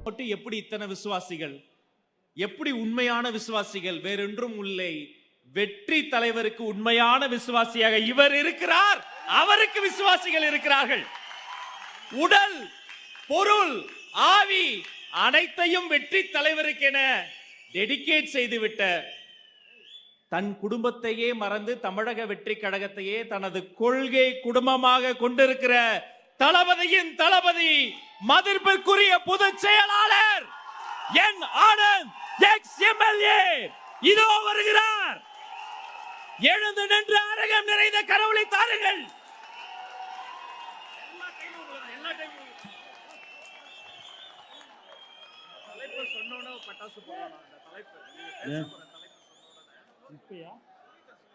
எப்படி இத்தனை விசுவாசிகள், எப்படி உண்மையான விசுவாசிகள்? வேறொன்றும் இல்லை, வெற்றி தலைவருக்கு உண்மையான விசுவாசியாக இவர் இருக்கிறார், அவருக்கு விசுவாசிகள் இருக்கிறார்கள். உடல், பொருள், ஆவி அனைத்தையும் வெற்றி தலைவருக்கென டெடிகேட் செய்துவிட்ட, தன் குடும்பத்தையே மறந்து தமிழக வெற்றி கழகத்தையே தனது கொள்கை குடும்பமாக கொண்டிருக்கிற தளபதியின் தளபதி, மதிப்பிற்குரிய பொதுச் செயலாளர் என் ஆனந்த் எக்ஸ் எம்எல்ஏ இதோ வருகிறார். எழுந்து நின்று அரங்கம் நிறைந்த கரவொலி தாருங்கள்.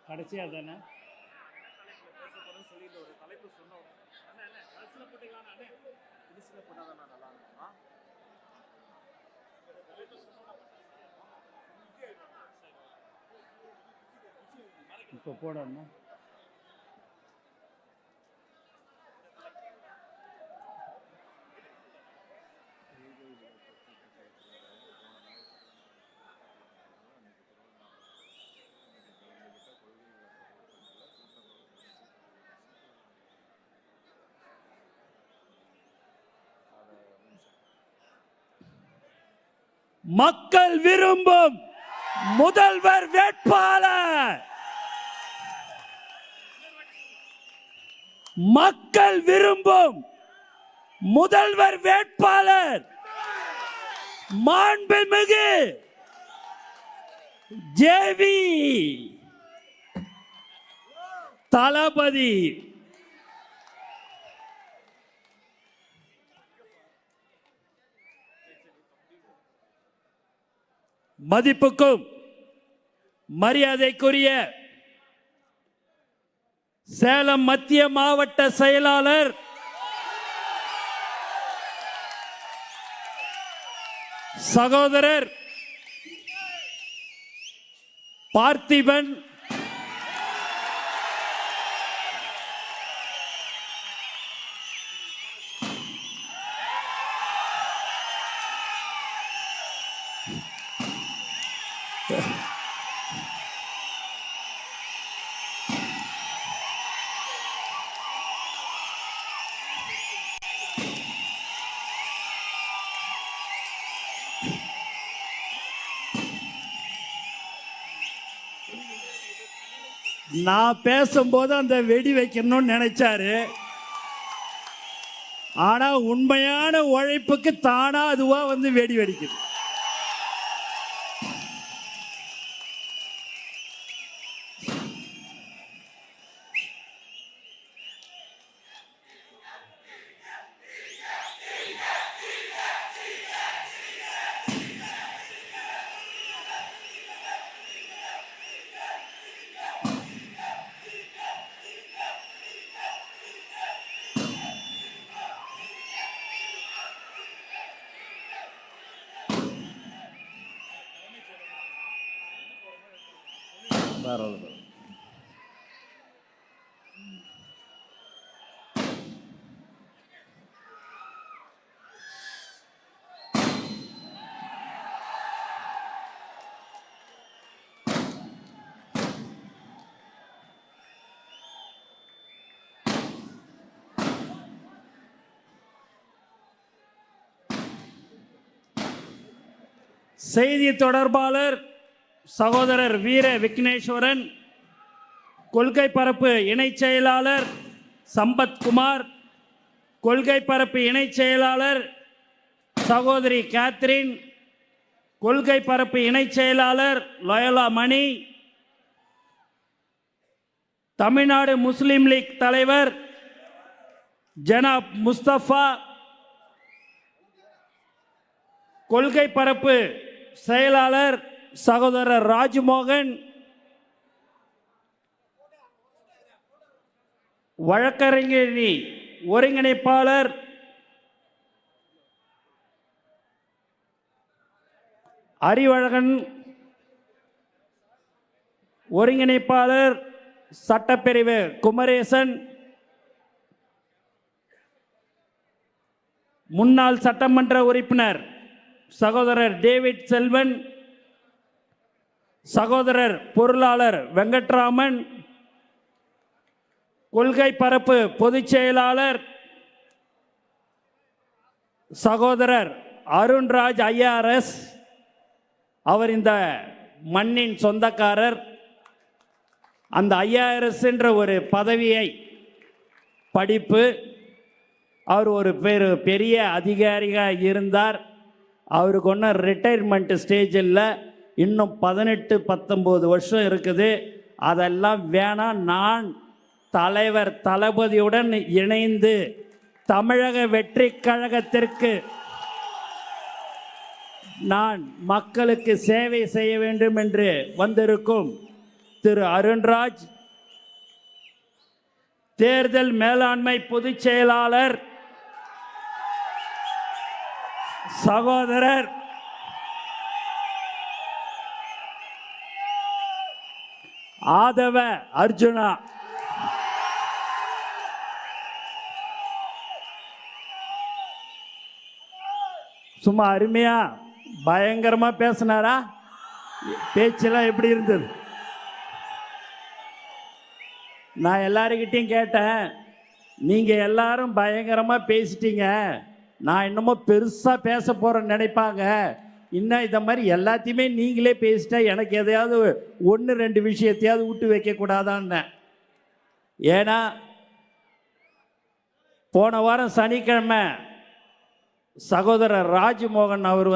கடைசியா தானே இப்போ போடணும். மக்கள் விரும்பும் முதல்வர் வேட்பாளர், மக்கள் விரும்பும் முதல்வர் வேட்பாளர் மாண்புமிகு ஜேவி தளபதி மதிப்புக்கும் மரியாதைக்குரிய சேலம் மத்திய மாவட்ட செயலாளர் சகோதரர் பார்த்திபன், நான் பேசும்போது அந்த வெடி வைக்கணும்னு நினைச்சாரு. ஆனா உண்மையான உழைப்புக்கு தானா அதுவா வந்து வெடி வெடிக்குது. செய்தி தொடர்பாளர் சகோதரர் வீர விக்னேஸ்வரன், கொள்கை பரப்பு இணைச் செயலாளர் சம்பத்குமார், கொள்கை பரப்பு இணைச் செயலாளர் சகோதரி கேத்ரின், கொள்கை பரப்பு இணைச் செயலாளர் லோயலா மணி, தமிழ்நாடு முஸ்லிம் லீக் தலைவர் ஜனாப் முஸ்தபா, கொள்கை பரப்பு செயலாளர் சகோதரர் ராஜ்மோகன், வழக்கறிஞரணி ஒருங்கிணைப்பாளர் அறிவழகன், ஒருங்கிணைப்பாளர் சட்டப்பிரிவு குமரேசன், முன்னாள் சட்டமன்ற உறுப்பினர் சகோதரர் டேவிட் செல்வன், சகோதரர் பொருளாளர் வெங்கட்ராமன், கொள்கை பரப்பு பொதுச் செயலாளர் சகோதரர் அருண்ராஜ் ஐஆர்எஸ், அவர் இந்த மண்ணின் சொந்தக்காரர். அந்த ஐஆர்எஸ் என்ற ஒரு பதவியை படிப்பு, அவர் ஒரு பெரிய அதிகாரியாக இருந்தார். அவருக்கு ஒன்றும் ரிட்டையர்மெண்ட் ஸ்டேஜ் இல்லை, இன்னும் 18-19 வருஷம் இருக்குது. அதெல்லாம் வேணாம், நான் தலைவர் தளபதியுடன் இணைந்து தமிழக வெற்றி கழகத்திற்கு நான் மக்களுக்கு சேவை செய்ய வேண்டும் என்று வந்திருக்கும் திரு அருண்ராஜ், தேர்தல் மேலாண்மை பொதுச் செயலாளர் சகோதரர் ஆதவ அர்ஜுனா, சும்மா அருமையா பயங்கரமா பேசினாரா? பேச்செல்லாம் எப்படி இருந்தது? நான் எல்லாருக்கிட்டையும் கேட்டேன், நீங்க எல்லாரும் பயங்கரமா பேசிட்டீங்க, நான் இன்னமும் பெருசா பேச போறேன்னு நினைப்பாங்க, இன்னும் இந்த மாதிரி எல்லாத்தையுமே நீங்களே பேசிட்டா எனக்கு எதையாவது 1-2 விஷயத்தையாவது விட்டு வைக்க கூடாதான்னு. ஏன்னா போன வாரம் சனிக்கிழமை சகோதரர் ராஜ்மோகன் அவர்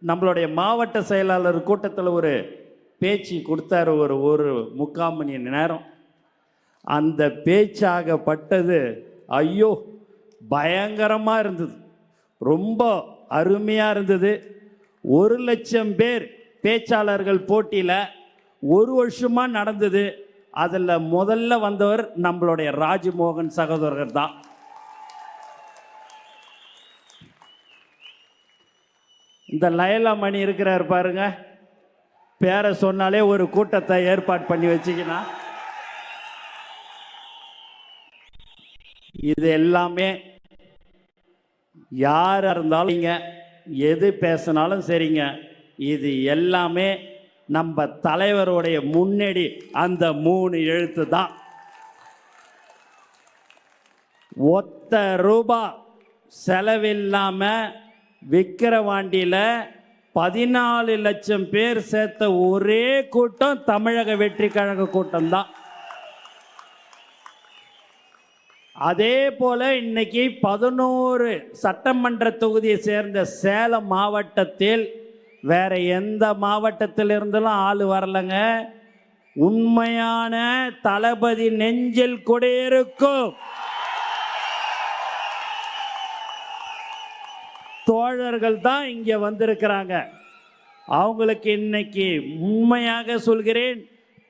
நம்மளுடைய மாவட்ட செயலாளர் கூட்டத்தில் ஒரு பேச்சு கொடுத்தாரு, ஒரு 3/4 மணி நேரம். அந்த பேச்சாகப்பட்டது ஐயோ பயங்கரமாக இருந்தது, ரொம்ப அருமையாக இருந்தது. 1,00,000 பேர் பேச்சாளர்கள் போட்டியில் 1 வருஷமாக நடந்தது. அதில் முதல்ல வந்தவர் நம்மளுடைய ராஜ்மோகன் சகோதரர் தான். இந்த லயலா மணி இருக்கிறார் பாருங்க, பேரை சொன்னாலே ஒரு கூட்டத்தை ஏற்பாடு பண்ணி வச்சுக்கினா, இது எல்லாமே யாராக இருந்தாலும் எது பேசினாலும் சரிங்க, இது எல்லாமே நம்ம தலைவருடைய முன்னேடி அந்த 3 எழுத்து தான். ஒத்த ரூபா செலவில்லாம விக்கிரவாண்டியில் 14 லட்சம் பேர் சேர்த்த ஒரே கூட்டம் தமிழக வெற்றி கழக கூட்டம் தான். அதே போல இன்னைக்கு 11 சட்டமன்ற தொகுதியை சேர்ந்த சேலம் மாவட்டத்தில் வேற எந்த மாவட்டத்தில் இருந்தாலும் ஆள் வரலங்க. உண்மையான தளபதி நெஞ்சில் குடியிருக்கும் தோழர்கள் தான் இங்க வந்திருக்கிறாங்க. அவங்களுக்கு இன்னைக்கு உண்மையாக சொல்கிறேன்,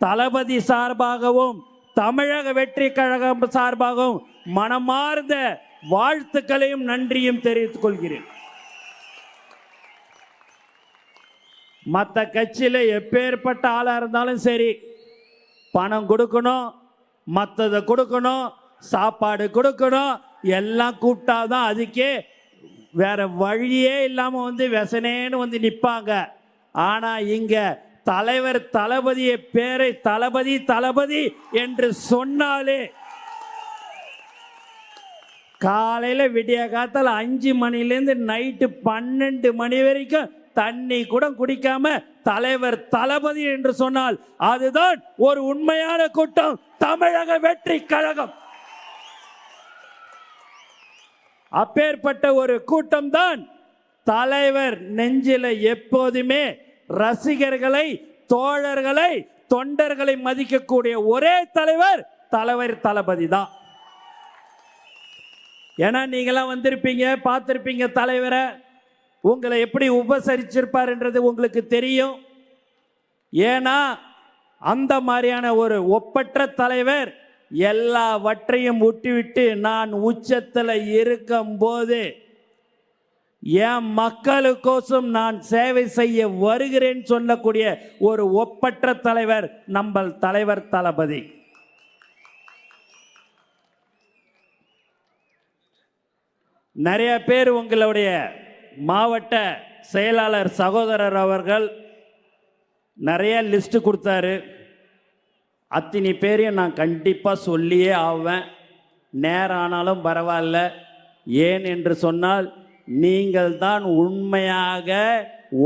தளபதி சார்பாகவும் தமிழக வெற்றி கழகம் சார்பாகவும் மனமார்ந்த வாழ்த்துக்களையும் நன்றியும் தெரிவித்துக் கொள்கிறேன். மற்ற கட்சியில் எப்பேற்பட்ட ஆளாக இருந்தாலும் சரி, பணம் கொடுக்கணும், மற்றதை கொடுக்கணும், சாப்பாடு கொடுக்கணும், எல்லாம் கூப்பிட்டாதான் அதுக்கே வேற வழியே இல்லாமல் விசனேன்னு நிற்பாங்க. ஆனால் இங்க தலைவர் தளபதியை பேரை தளபதி தளபதி என்று சொன்னாலே காலையில் விடிய காத்தால 5 மணிலேருந்து நைட்டு 12 மணி வரைக்கும் தண்ணி கூட குடிக்காம தலைவர் தளபதி என்று சொன்னால் அதுதான் ஒரு உண்மையான கூட்டம், தமிழக வெற்றி கழகம். அப்பேற்பட்ட ஒரு கூட்டம் தான் தலைவர் நெஞ்சில எப்போதுமே ரசிகர்களை, தோழர்களை, தொண்டர்களை மதிக்கக்கூடிய ஒரே தலைவர் தளபதி தான். ஏன்னா நீங்களாம் வந்திருப்பீங்க, பார்த்திருப்பீங்க தலைவரை, உங்களை எப்படி உபசரிச்சிருப்பார்ன்றது உங்களுக்கு தெரியும். ஏன்னா அந்த மாதிரியான ஒரு ஒப்பற்ற தலைவர் எல்லாவற்றையும் விட்டுவிட்டு நான் உச்சத்தில் இருக்கும்போது என் மக்களுக்கோசம் நான் சேவை செய்ய வருகிறேன் சொல்லக்கூடிய ஒரு ஒப்பற்ற தலைவர் நம்ம தலைவர் தளபதி. நிறைய பேர் உங்களுடைய மாவட்ட செயலாளர் சகோதரர் அவர்கள் நிறைய லிஸ்ட் கொடுத்தாரு. அத்தனை பேரையும் நான் கண்டிப்பாக சொல்லியே ஆவேன், நேரம் ஆனாலும் பரவாயில்ல. ஏன் என்று சொன்னால், நீங்கள் தான் உண்மையாக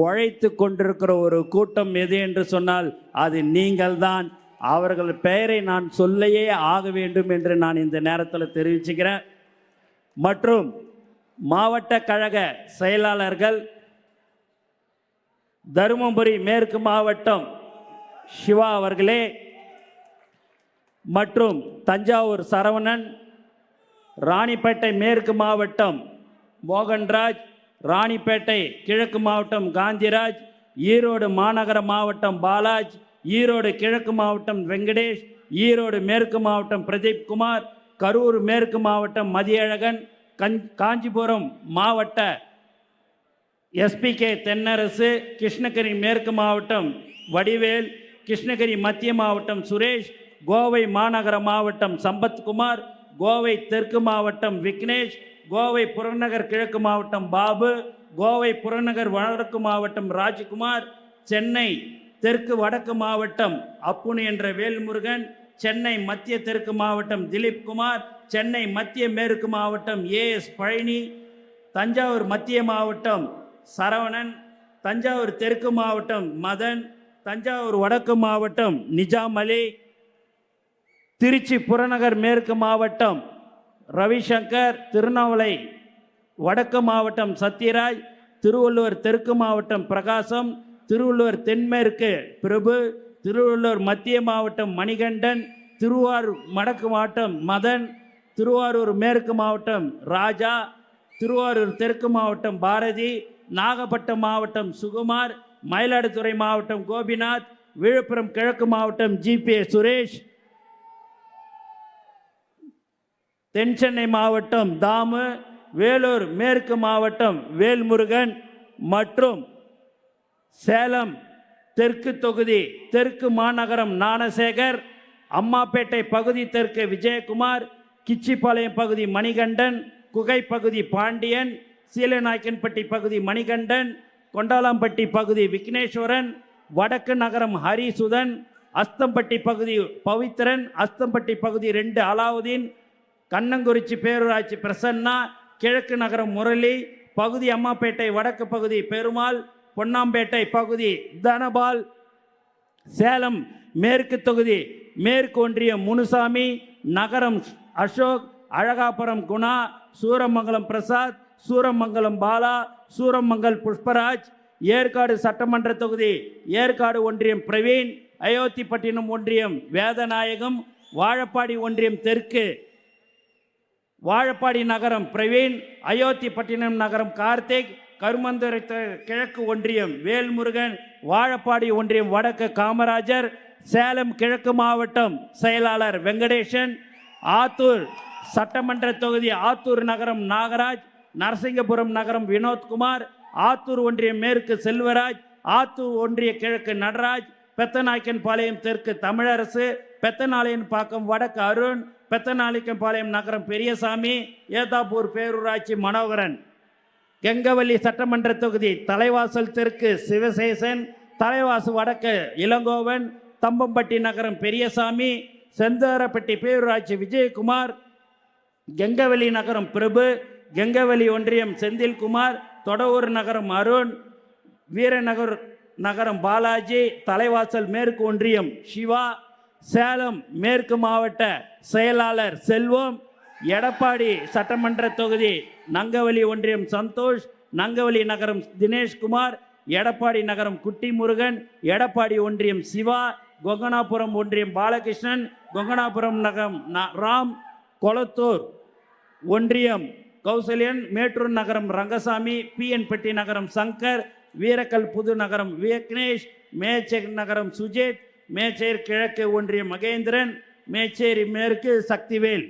உழைத்து கொண்டிருக்கிற ஒரு கூட்டம் எது என்று சொன்னால் அது நீங்கள் தான். அவர்கள் பெயரை நான் சொல்லையே ஆக வேண்டும் என்று நான் இந்த நேரத்தில் தெரிவிச்சுக்கிறேன். மற்றும் மாவட்ட கழக செயலாளர்கள் தருமபுரி மேற்கு மாவட்டம் சிவா அவர்களே, மற்றும் தஞ்சாவூர் சரவணன், ராணிப்பேட்டை மேற்கு மாவட்டம் மோகன்ராஜ், ராணிப்பேட்டை கிழக்கு மாவட்டம் காந்திராஜ், ஈரோடு மாநகர மாவட்டம் பாலாஜ், ஈரோடு கிழக்கு மாவட்டம் வெங்கடேஷ், ஈரோடு மேற்கு மாவட்டம் பிரதீப் குமார், கரூர் மேற்கு மாவட்டம் மதியழகன், காஞ்சிபுரம் மாவட்ட எஸ்பிகே தென்னரசு, கிருஷ்ணகிரி மேற்கு மாவட்டம் வடிவேல், கிருஷ்ணகிரி மத்திய மாவட்டம் சுரேஷ், கோவை மாநகர மாவட்டம் சம்பத்குமார், கோவை தெற்கு மாவட்டம் விக்னேஷ், கோவை புறநகர் கிழக்கு மாவட்டம் பாபு, கோவை புறநகர் வடக்கு மாவட்டம் ராஜ்குமார், சென்னை தெற்கு வடக்கு மாவட்டம் அப்புனி என்ற வேல்முருகன், சென்னை மத்திய தெற்கு மாவட்டம் திலீப் குமார், சென்னை மத்திய மேற்கு மாவட்டம் ஏஎஸ் பழனி, தஞ்சாவூர் மத்திய மாவட்டம் சரவணன், தஞ்சாவூர் தெற்கு மாவட்டம் மதன், தஞ்சாவூர் வடக்கு மாவட்டம் நிஜாம் அலி, திருச்சி புறநகர் மேற்கு மாவட்டம் ரவிசங்கர், திருநாவலை வடக்கு மாவட்டம் சத்யராஜ், திருவள்ளூர் தெற்கு மாவட்டம் பிரகாசம், திருவள்ளூர் தென்மேற்கு பிரபு, திருவள்ளூர் மத்திய மாவட்டம் மணிகண்டன், திருவாரூர் வடக்கு மாவட்டம் மதன், திருவாரூர் மேற்கு மாவட்டம் ராஜா, திருவாரூர் தெற்கு மாவட்டம் பாரதி, நாகப்பட்டினம் மாவட்டம் சுகுமார், மயிலாடுதுறை மாவட்டம் கோபிநாத், விழுப்புரம் கிழக்கு மாவட்டம் ஜிபே சுரேஷ், தென்சென்னை மாவட்டம் தாமு, வேலூர் மேற்கு மாவட்டம் வேல்முருகன் மற்றும் சேலம் தெற்கு தொகுதி தெற்கு மாநகரம் ஞானசேகர், அம்மாப்பேட்டை பகுதி தெற்கு விஜயகுமார், கிச்சிபாளையம் பகுதி மணிகண்டன், குகை பகுதி பாண்டியன், சீலநாயக்கன்பட்டி பகுதி மணிகண்டன், கொண்டாலம்பட்டி பகுதி விக்னேஸ்வரன், வடக்கு நகரம் ஹரிசுதன், அஸ்தம்பட்டி பகுதி பவித்ரன், அஸ்தம்பட்டி பகுதி 2 அலாவுதீன், கண்ணங்குறிச்சி பேரூராட்சி பிரசன்னா, கிழக்கு நகரம் முரளி பகுதி அம்மாப்பேட்டை வடக்கு பகுதி பெருமாள், பொன்னாம்பேட்டை பகுதி தனபால், சேலம் மேற்கு தொகுதி மேற்கு ஒன்றியம் முனுசாமி, நகரம் அசோக், அழகாபுரம் குணா, சூரமங்கலம் பிரசாத், சூரமங்கலம் பாலா, சூரமங்கல் புஷ்பராஜ், ஏற்காடு சட்டமன்ற தொகுதி ஏற்காடு ஒன்றியம் பிரவீன், அயோத்திப்பட்டினம் ஒன்றியம் வேதநாயகம், வாழப்பாடி ஒன்றியம் தெற்கு வாழப்பாடி நகரம் பிரவீன், அயோத்திப்பட்டினம் நகரம் கார்த்திக், கருமந்துறை கிழக்கு ஒன்றியம் வேல்முருகன், வாழப்பாடி ஒன்றியம் வடக்கு காமராஜர், சேலம் கிழக்கு மாவட்டம் செயலாளர் வெங்கடேசன், ஆத்தூர் சட்டமன்ற தொகுதி ஆத்தூர் நகரம் நாகராஜ், நரசிங்கபுரம் நகரம் வினோத்குமார், ஆத்தூர் ஒன்றியம் மேற்கு செல்வராஜ், ஆத்தூர் ஒன்றிய கிழக்கு நடராஜ், பெத்தநாயக்கன்பாளையம் தெற்கு தமிழரசு, பெத்தநாளையன்பாக்கம் வடக்கு அருண், பெத்தநாயக்கன்பாளையம் நகரம் பெரியசாமி, ஏதாப்பூர் பேரூராட்சி மனோகரன், கெங்கவல்லி சட்டமன்ற தொகுதி தலைவாசல் தெற்கு சிவசேசன், தலைவாசல் வடக்கு இளங்கோவன், தம்பம்பட்டி நகரம் பெரியசாமி, செந்தாரப்பட்டி பேரூராட்சி விஜயகுமார், கெங்கவல்லி நகரம் பிரபு, கெங்கவல்லி ஒன்றியம் செந்தில்குமார், தொடவூர் நகரம் அருண், வீரநகர் நகரம் பாலாஜி, தலைவாசல் மேற்கு ஒன்றியம் சிவா, சேலம் மேற்கு மாவட்ட செயலாளர் செல்வம், எடப்பாடி சட்டமன்ற தொகுதி நங்கவலி ஒன்றியம் சந்தோஷ், நங்கவலி நகரம் தினேஷ்குமார், எடப்பாடி நகரம் குட்டி முருகன், எடப்பாடி ஒன்றியம் சிவா, கொங்கனாபுரம் ஒன்றியம் பாலகிருஷ்ணன், கொங்கனாபுரம் நகரம் ராம், கொளத்தூர் ஒன்றியம் கௌசல்யன், மேட்டூர் நகரம் ரங்கசாமி, பிஎன்பட்டி நகரம் சங்கர், வீரக்கல் புது நகரம் விக்னேஷ், மேச்சேரி நகரம் சுஜித், மேச்சேரி கிழக்கு ஒன்றியம் மகேந்திரன், மேச்சேரி மேற்கு சக்திவேல்,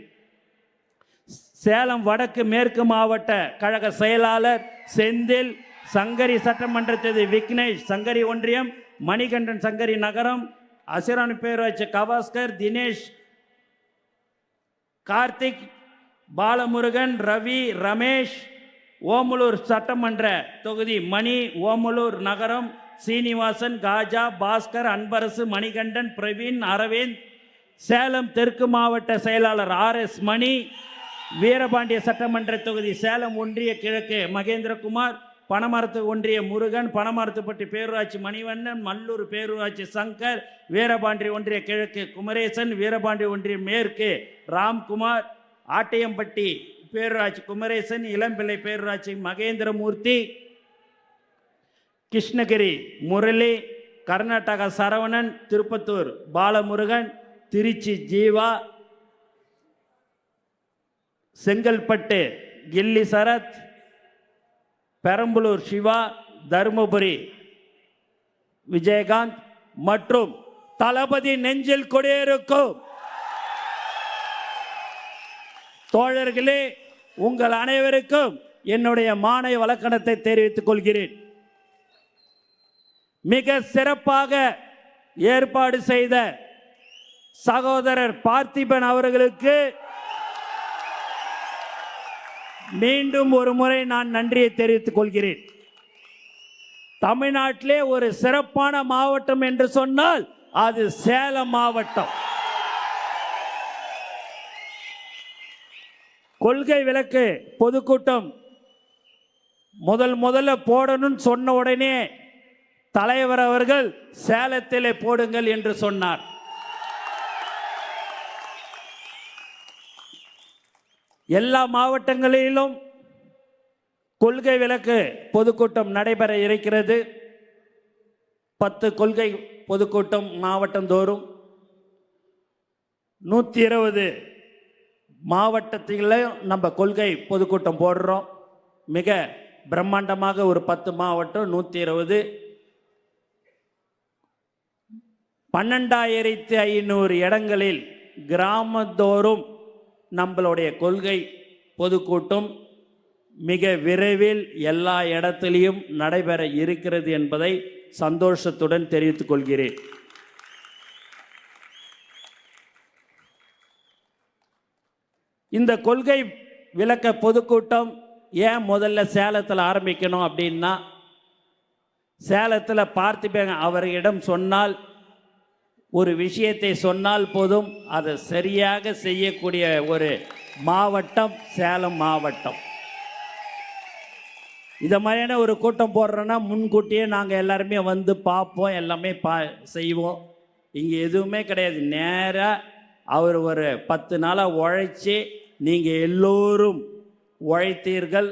சேலம் வடக்கு மேற்கு மாவட்ட கழக செயலாளர் செந்தில், சங்கரி சட்டமன்ற தொகுதி விக்னேஷ் சங்கரி ஒன்றியம், மணிகண்டன் சங்கரி நகரம், அசிரானி பேரூராட்சி கவாஸ்கர், தினேஷ், கார்த்திக், பாலமுருகன், ரவி, ரமேஷ், ஓமலூர் சட்டமன்ற தொகுதி மணி, ஓமலூர் நகரம் சீனிவாசன், காஜா, பாஸ்கர், அன்பரசு, மணிகண்டன், பிரவீன், அரவிந்த். சேலம் தெற்கு மாவட்ட செயலாளர் RS மணி. வீரபாண்டிய சட்டமன்ற தொகுதி சேலம் ஒன்றிய கிழக்கு மகேந்திரகுமார், பனமரத்து ஒன்றிய முருகன், பனமரத்துப்பட்டி பேரூராட்சி மணிவண்ணன், மல்லூர் பேரூராட்சி சங்கர், வீரபாண்டி ஒன்றிய கிழக்கு குமரேசன், வீரபாண்டி ஒன்றிய மேற்கு ராம்குமார், ஆட்டையம்பட்டி பேரூராட்சி குமரேசன், இளம்பிள்ளை பேரூராட்சி மகேந்திரமூர்த்தி, கிருஷ்ணகிரி முரளி, கர்நாடகா சரவணன், திருப்பத்தூர் பாலமுருகன், திருச்சி ஜீவா, செங்கல்பட்டு கில்லி சரத், பெரம்பலூர் சிவா, தருமபுரி விஜயகாந்த் மற்றும் தளபதி நெஞ்சில் கொடியிருக்கும் தோழர்களே, உங்கள் அனைவருக்கும் என்னுடைய மாலை வணக்கத்தை தெரிவித்துக் கொள்கிறேன். மிக சிறப்பாக ஏற்பாடு செய்த சகோதரர் பார்த்திபன் அவர்களுக்கு மீண்டும் ஒரு முறை நான் நன்றியை தெரிவித்துக் கொள்கிறேன். தமிழ்நாட்டிலே ஒரு சிறப்பான மாவட்டம் என்று சொன்னால் அது சேலம் மாவட்டம். கொள்கை விளக்கு பொதுக்கூட்டம் முதல்ல போடணும்னு சொன்ன உடனே தலைவர் அவர்கள் சேலத்திலே போடுங்கள் என்று சொன்னார். எல்லா மாவட்டங்களிலும் கொள்கை விளக்கு பொதுக்கூட்டம் நடைபெற இருக்கிறது. 10 கொள்கை பொதுக்கூட்டம் மாவட்டந்தோறும் 120 மாவட்டத்திலும் நம்ம கொள்கை பொதுக்கூட்டம் போடுறோம். மிக பிரம்மாண்டமாக ஒரு 10 மாவட்டம் 120 12,500 இடங்களில் கிராமந்தோறும் நம்மளுடைய கொள்கை பொதுக்கூட்டம் மிக விரைவில் எல்லா இடத்திலையும் நடைபெற இருக்கிறது என்பதை சந்தோஷத்துடன் தெரிவித்துக் கொள்கிறேன். இந்த கொள்கை விளக்க பொதுக்கூட்டம் ஏன் முதல்ல சேலத்தில் ஆரம்பிக்கணும் அப்படின்னா, சேலத்தில் பார்த்திபன் அவரிடம் சொன்னால், ஒரு விஷயத்தை சொன்னால் போதும் அதை சரியாக செய்யக்கூடிய ஒரு மாவட்டம் சேலம் மாவட்டம். இதை மாதிரியான ஒரு கூட்டம் போடுறோன்னா முன்கூட்டியே நாங்கள் எல்லாருமே வந்து பார்ப்போம், எல்லாமே செய்வோம். இங்கே எதுவுமே கிடையாது. நேராக அவர் ஒரு 10 நாளாக உழைச்சி நீங்கள் எல்லோரும் உழைத்தீர்கள்.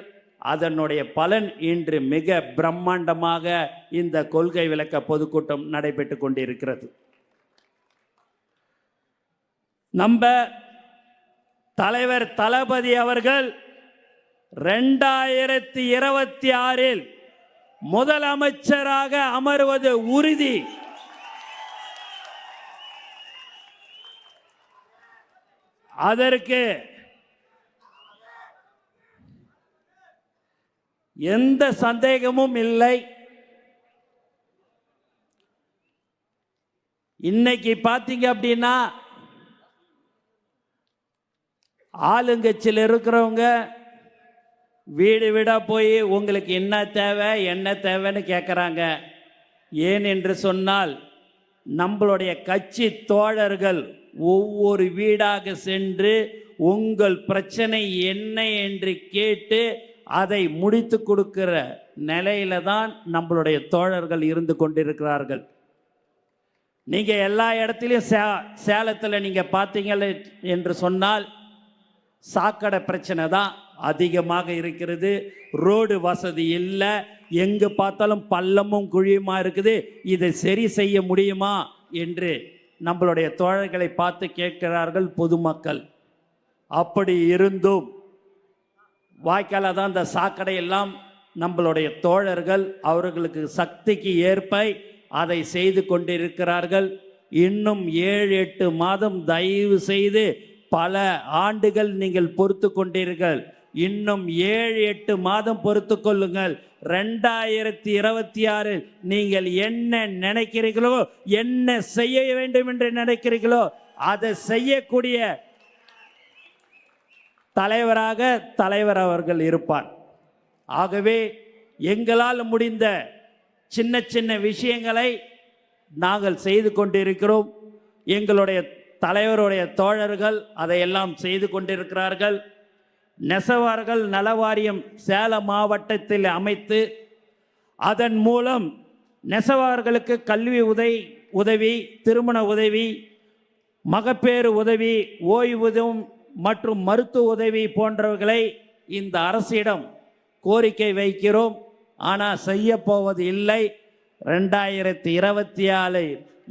அதனுடைய பலன் இன்று மிக பிரம்மாண்டமாக இந்த கொள்கை விளக்க பொதுக்கூட்டம் நடைபெற்று கொண்டிருக்கிறது. நம்ம தலைவர் தளபதி அவர்கள் 2026 முதலமைச்சராக அமர்வது உறுதி. அதற்கு எந்த சந்தேகமும் இல்லை. இன்னைக்கு பார்த்தீங்க அப்படின்னா ஆளுங்கட்சியில் இருக்கிறவங்க வீடு வீடாக போய் உங்களுக்கு என்ன தேவைன்னு கேட்குறாங்க. ஏன் என்று சொன்னால், நம்மளுடைய கட்சி தோழர்கள் ஒவ்வொரு வீடாக சென்று உங்கள் பிரச்சனை என்ன என்று கேட்டு அதை முடித்து கொடுக்கிற நிலையில தான் நம்மளுடைய தோழர்கள் இருந்து கொண்டிருக்கிறார்கள். நீங்கள் எல்லா இடத்துலையும் சேலத்தில் நீங்கள் பார்த்தீங்க என்று சொன்னால் சாக்கடை பிரச்சனை தான் அதிகமாக இருக்கிறது. ரோடு வசதி இல்லை, எங்கே பார்த்தாலும் பள்ளமும் குழியுமா இருக்குது. இதை சரி செய்ய முடியுமா என்று நம்மளுடைய தோழர்களை பார்த்து கேட்கிறார்கள் பொதுமக்கள். அப்படி இருந்தும் வாய்க்கால தான் இந்த சாக்கடை எல்லாம் நம்மளுடைய தோழர்கள் அவர்களுக்கு சக்திக்கு ஏற்ப அதை செய்து கொண்டிருக்கிறார்கள். இன்னும் 7-8 மாதம் தயவு செய்து, பல ஆண்டுகள் நீங்கள் பொறுத்து கொண்டீர்கள், இன்னும் 7-8 மாதம் பொறுத்து கொள்ளுங்கள். 2026 நீங்கள் என்ன நினைக்கிறீர்களோ, என்ன செய்ய வேண்டும் என்று நினைக்கிறீர்களோ அதை செய்யக்கூடிய தலைவர் அவர்கள் இருப்பார். ஆகவே எங்களால் முடிந்த சின்ன சின்ன விஷயங்களை நாங்கள் செய்து கொண்டிருக்கிறோம். எங்களுடைய தலைவருடைய தோழர்கள் அதையெல்லாம் செய்து கொண்டிருக்கிறார்கள். நெசவாளர்கள் நலவாரியம் சேலம் மாவட்டத்தில் அமைத்து அதன் மூலம் நெசவாளர்களுக்கு கல்வி உதவி, திருமண உதவி, மகப்பேறு உதவி, ஓய்வூதியம் மற்றும் மருத்துவ உதவி போன்றவர்களை இந்த அரசிடம் கோரிக்கை வைக்கிறோம். ஆனால் செய்ய போவது இல்லை. 2024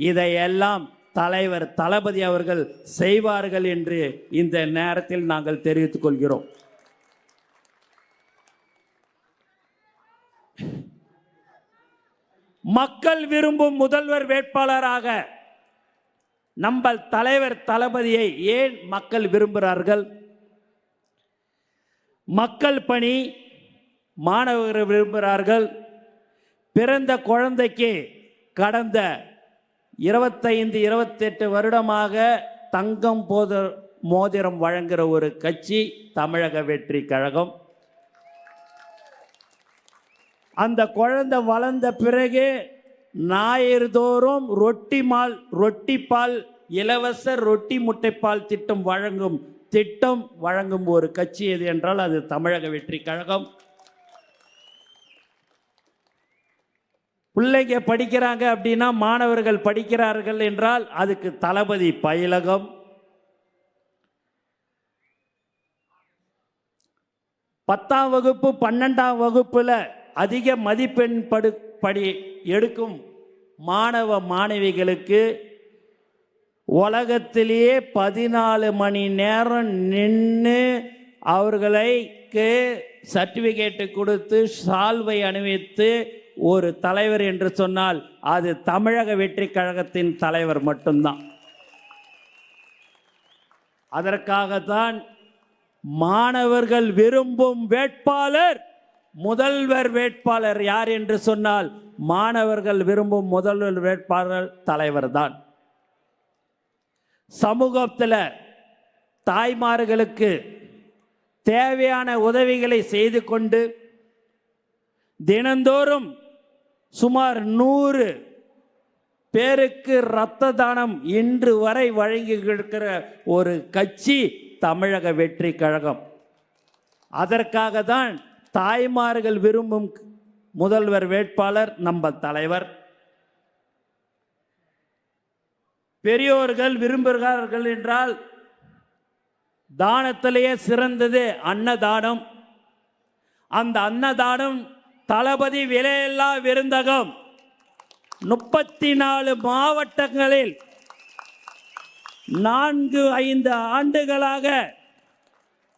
இதையெல்லாம் தலைவர் தளபதி அவர்கள் செய்வார்கள் என்று இந்த நேரத்தில் நாங்கள் தெரிவித்துக் கொள்கிறோம். மக்கள் விரும்பும் முதல்வர் வேட்பாளராக நம்ம தலைவர் தளபதியை ஏன் மக்கள் விரும்புகிறார்கள்? மக்கள் பணி மாணவர்கள் விரும்புகிறார்கள். பிறந்த குழந்தைக்கு கடந்த 25-28 வருடமாக தங்கம் மோதிரம் வழங்குகிற ஒரு கட்சி தமிழக வெற்றி கழகம். அந்த குழந்தை வளர்ந்த பிறகு ஞாயிறுதோறும் ரொட்டிப்பால் இலவச ரொட்டி முட்டைப்பால் திட்டம் வழங்கும் ஒரு கட்சி எது என்றால் அது தமிழக வெற்றி கழகம். பிள்ளைங்க படிக்கிறாங்க அப்படின்னா, மாணவர்கள் படிக்கிறார்கள் என்றால் அதுக்கு தளபதி பயிலகம். பத்தாம் வகுப்பு 12ஆம் வகுப்புல அதிக மதிப்பெண் படி எடுக்கும் மாணவ மாணவிகளுக்கு உலகத்திலேயே 14 மணி நேரம் நின்று அவர்களுக்கு சர்டிஃபிகேட்டு கொடுத்து சால்வை அணிவித்து ஒரு தலைவர் என்று சொன்னால் அது தமிழக வெற்றி கழகத்தின் தலைவர் மட்டும்தான். அதற்காகத்தான் மாணவர்கள் விரும்பும் வேட்பாளர் முதல்வர் வேட்பாளர் யார் என்று சொன்னால் மாணவர்கள் விரும்பும் முதல்வர் வேட்பாளர் தலைவர் தான். சமூகத்தில் தாய்மார்களுக்கு தேவையான உதவிகளை செய்து கொண்டு தினந்தோறும் சுமார் 100 பேருக்கு இரத்த தானம் இன்று வரை வழங்கி இருக்கிற ஒரு கட்சி தமிழக வெற்றி கழகம். அதற்காக தான் தாய்மார்கள் விரும்பும் முதல்வர் வேட்பாளர் நம்ம தலைவர். பெரியோர்கள் விரும்புகிறார்கள் என்றால் தானத்திலேயே சிறந்தது அன்னதானம். அந்த அன்னதானம் தளபதி விலையில்லா விருந்தகம் 34 மாவட்டங்களில் 4-5 ஆண்டுகளாக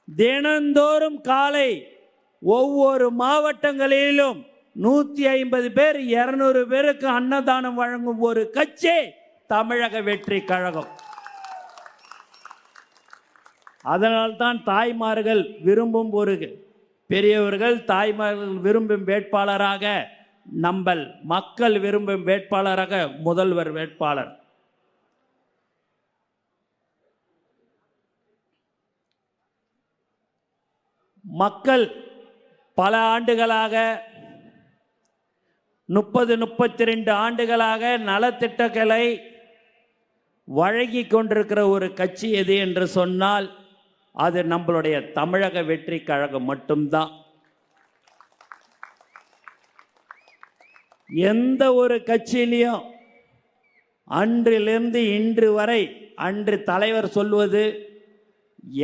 தினந்தோறும் காலை ஒவ்வொரு மாவட்டங்களிலும் 150 பேர் 200 பேருக்கு அன்னதானம் வழங்கும் ஒரு கட்சி தமிழக வெற்றி கழகம். அதனால்தான் தாய்மார்கள் விரும்பும் ஒரு பெரியவர்கள் தாய்மார்கள் விரும்பும் வேட்பாளராக நம்பல் மக்கள் விரும்பும் வேட்பாளராக முதல்வர் வேட்பாளர். மக்கள் பல ஆண்டுகளாக 32 ஆண்டுகளாக நலத்திட்டங்களை வழங்கி கொண்டிருக்கிற ஒரு கட்சி எது என்று சொன்னால் அது நம்மளுடைய தமிழக வெற்றி கழகம் மட்டும்தான். எந்த ஒரு கட்சியிலையும் அன்றிலிருந்து இன்று வரை அன்று தலைவர் சொல்வது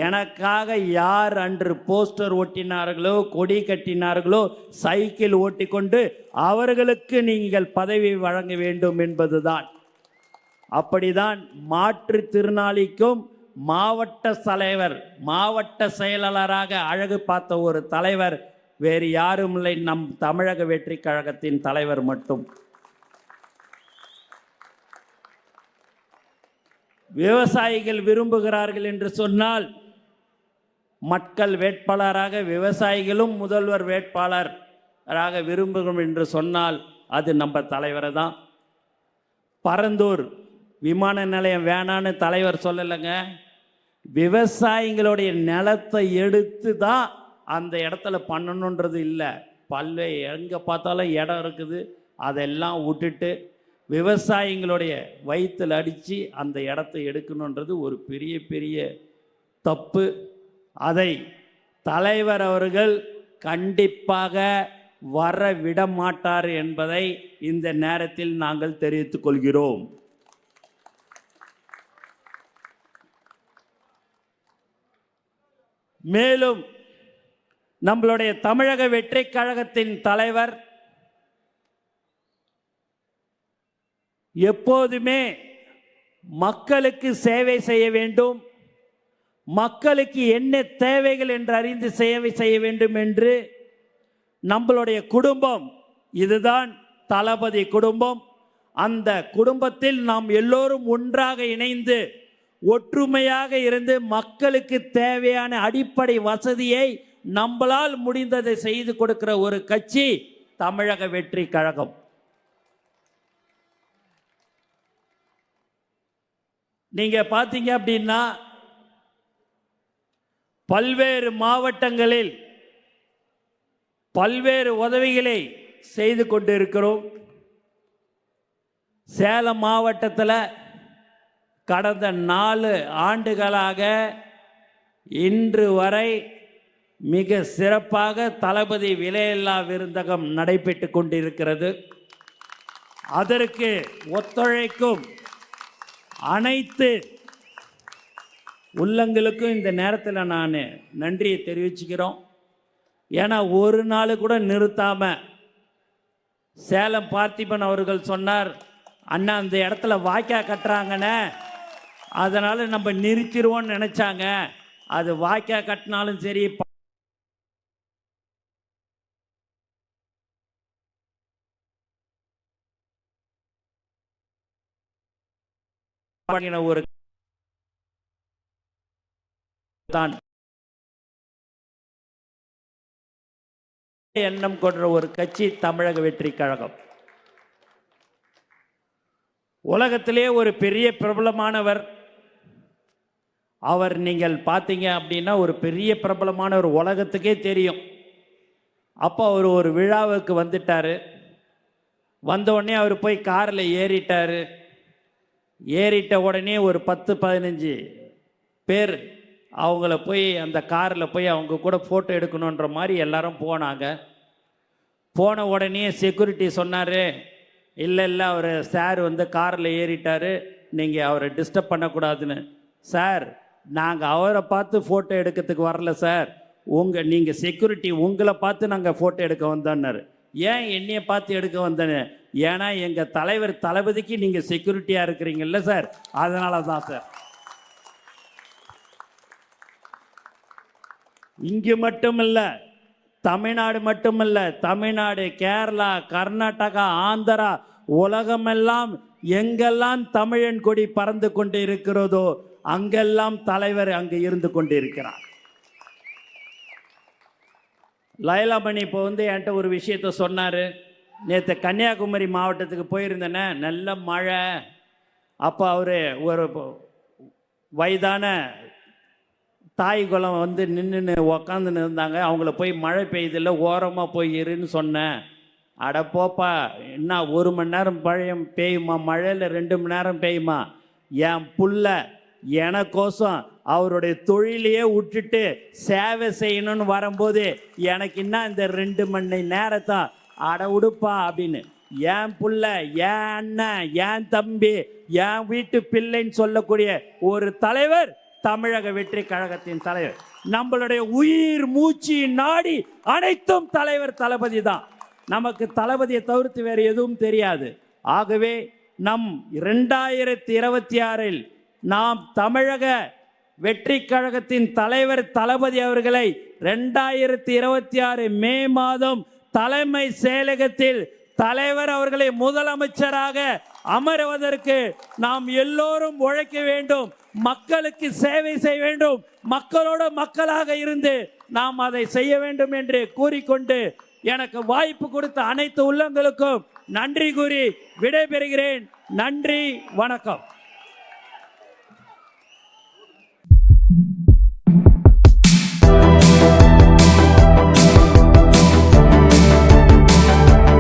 எனக்காக யார் அன்று போஸ்டர் ஓட்டினார்களோ கொடி கட்டினார்களோ சைக்கிள் ஓட்டிக்கொண்டு அவர்களுக்கு நீங்கள் பதவி வழங்க வேண்டும் என்பதுதான். அப்படிதான் மாற்றுத்திறனாளிக்கும் மாவட்ட தலைவர் மாவட்ட செயலாளராக அழகு பார்த்த ஒரு தலைவர் வேறு யாரும் இல்லை, நம் தமிழக வெற்றி கழகத்தின் தலைவர் மட்டும். விவசாயிகள் விரும்புகிறார்கள் என்று சொன்னால் மக்கள் வேட்பாளராக விவசாயிகளும் முதல்வர் வேட்பாளராக விரும்புகிறோம் என்று சொன்னால் அது நம்ம தலைவரை தான். பரந்தூர் விமான நிலையம் வேணான்னு தலைவர் சொல்லலைங்க. விவசாயிகளுடைய நிலத்தை எடுத்து தான் அந்த இடத்துல பண்ணணுன்றது இல்லை. எங்கே பார்த்தாலும் இடம் இருக்குது, அதெல்லாம் விட்டுட்டு விவசாயிங்களுடைய வயிற்றில் அடித்து அந்த இடத்த எடுக்கணுன்றது ஒரு பெரிய பெரிய தப்பு. அதை தலைவர் அவர்கள் கண்டிப்பாக வர விட மாட்டார் என்பதை இந்த நேரத்தில் நாங்கள் தெரிவித்துக் கொள்கிறோம். மேலும் நம்மளுடைய தமிழக வெற்றிக் கழகத்தின் தலைவர் எப்போதுமே மக்களுக்கு சேவை செய்ய வேண்டும், மக்களுக்கு என்ன தேவைகள் என்று அறிந்து சேவை செய்ய வேண்டும் என்று நம்மளுடைய குடும்பம், இதுதான் தளபதி குடும்பம். அந்த குடும்பத்தில் நாம் எல்லோரும் ஒன்றாக இணைந்து ஒற்றுமையாக இருந்து மக்களுக்கு தேவையான அடிப்படை வசதியை நம்மளால் முடிந்ததை செய்து கொடுக்கிற ஒரு கட்சி தமிழக வெற்றி கழகம். நீங்க பார்த்தீங்க அப்படின்னா பல்வேறு மாவட்டங்களில் பல்வேறு உதவிகளை செய்து கொண்டிருக்கிறோம். சேலம் மாவட்டத்தில் கடந்த 4 ஆண்டுகளாக இன்று வரை மிக சிறப்பாக தளபதி விலையில்லா விருந்தகம் நடைபெற்று கொண்டிருக்கிறது. அதற்கு ஒத்துழைக்கும் அனைத்து உள்ளங்களுக்கும் இந்த நேரத்தில் நான் நன்றியை தெரிவிச்சுக்கிறோம். ஏன்னா ஒரு நாள் கூட நிறுத்தாமல் சேலம் பார்த்திபன் அவர்கள் சொன்னார், அண்ணா அந்த இடத்துல வாய்க்கா கட்டுறாங்கண்ணே, அதனால் நம்ம நிறுத்திடுவோன்னு நினச்சாங்க. அது வாய்க்கா கட்டினாலும் சரி ஒரு தான் எண்ணம் கொண்ட ஒரு கட்சி தமிழக வெற்றி கழகம். உலகத்திலே ஒரு பெரிய பிரபலமானவர் அவர். நீங்கள் பார்த்தீங்க அப்படின்னா ஒரு பெரிய பிரபலமான ஒரு உலகத்துக்கே தெரியும். அப்போ அவர் ஒரு விழாவுக்கு வந்துட்டார். வந்தவுடனே அவர் போய் காரில் ஏறிட்டார். ஏறிட்ட உடனே ஒரு 10-15 பேர் அவங்கள போய் அந்த காரில் போய் அவங்க கூட ஃபோட்டோ எடுக்கணுன்ற மாதிரி எல்லாரும் போனாங்க. போன உடனே செக்யூரிட்டி சொன்னார், இல்லை அவர் சார் வந்து காரில் ஏறிட்டார், நீங்கள் அவரை டிஸ்டர்ப் பண்ணக்கூடாதுன்னு. சார், நாங்கள் அவரை பார்த்து ஃபோட்டோ எடுக்கிறதுக்கு வரல சார், நீங்கள் செக்யூரிட்டி உங்களை பார்த்து நாங்கள் ஃபோட்டோ எடுக்க வந்தோன்னாரு. ஏன் என்னையை பார்த்து எடுக்க வந்தேன்னு? ஏன்னா எங்கள் தலைவர் தளபதிக்கு நீங்கள் செக்யூரிட்டியாக இருக்கிறீங்கல்ல சார், அதனால தான் சார். இங்கு மட்டுமல்ல, தமிழ்நாடு மட்டுமல்ல, தமிழ்நாடு, கேரளா, கர்நாடகா, ஆந்திரா, உலகமெல்லாம் எங்கெல்லாம் தமிழன் கொடி பறந்து கொண்டு இருக்கிறதோ அங்கெல்லாம் தலைவர் அங்கு இருந்து கொண்டு இருக்கிறார். லைலாமணி இப்போ வந்து என்கிட்ட ஒரு விஷயத்த சொன்னார். நேற்று கன்னியாகுமரி மாவட்டத்துக்கு போயிருந்தேனே, நல்ல மழை. அப்போ அவர் ஒரு வயதான தாய் குலம் வந்து நின்று உக்காந்துன்னு இருந்தாங்க. அவங்கள போய் மழை பெய்யுதில்ல, ஓரமாக போய் இருன்னு சொன்னேன். அட போப்பா, என்ன 1 மணி நேரம் பெய்யுமா மழையில்? 2 மணி நேரம் பெய்யுமா? என் புள்ள எனக்கோசம் அவருடைய தொழிலையே விட்டுட்டு சேவை செய்யணும்னு வரும்போது எனக்கு என்ன இந்த 2 மணி நேரத்தை அட உடுப்பா அப்படின்னு. என் புள்ள, என் அண்ணன், என் தம்பி, என் வீட்டு பிள்ளைன்னு சொல்லக்கூடிய ஒரு தலைவர் தமிழக வெற்றி கழகத்தின் தலைவர். நம்மளுடைய உயிர் மூச்சு நாடி அனைத்தும் தலைவர் தளபதி தான். நமக்கு தளபதியை தவிர்த்து வேறு எதுவும் தெரியாது. ஆகவே நம் 2026 நாம் தமிழக வெற்றி கழகத்தின் தலைவர் தளபதி அவர்களை 2026 மே மாதம் தலைமை செயலகத்தில் தலைவர் அவர்களை முதலமைச்சராக அமர்வதற்கு நாம் எல்லோரும் உழைக்க வேண்டும், மக்களுக்கு சேவை செய்ய வேண்டும், மக்களோட மக்களாக இருந்து நாம் அதை செய்ய வேண்டும் என்று கூறிக்கொண்டு எனக்கு வாய்ப்பு கொடுத்த அனைத்து உள்ளங்களுக்கும் நன்றி கூறி விடைபெறுகிறேன். நன்றி, வணக்கம்.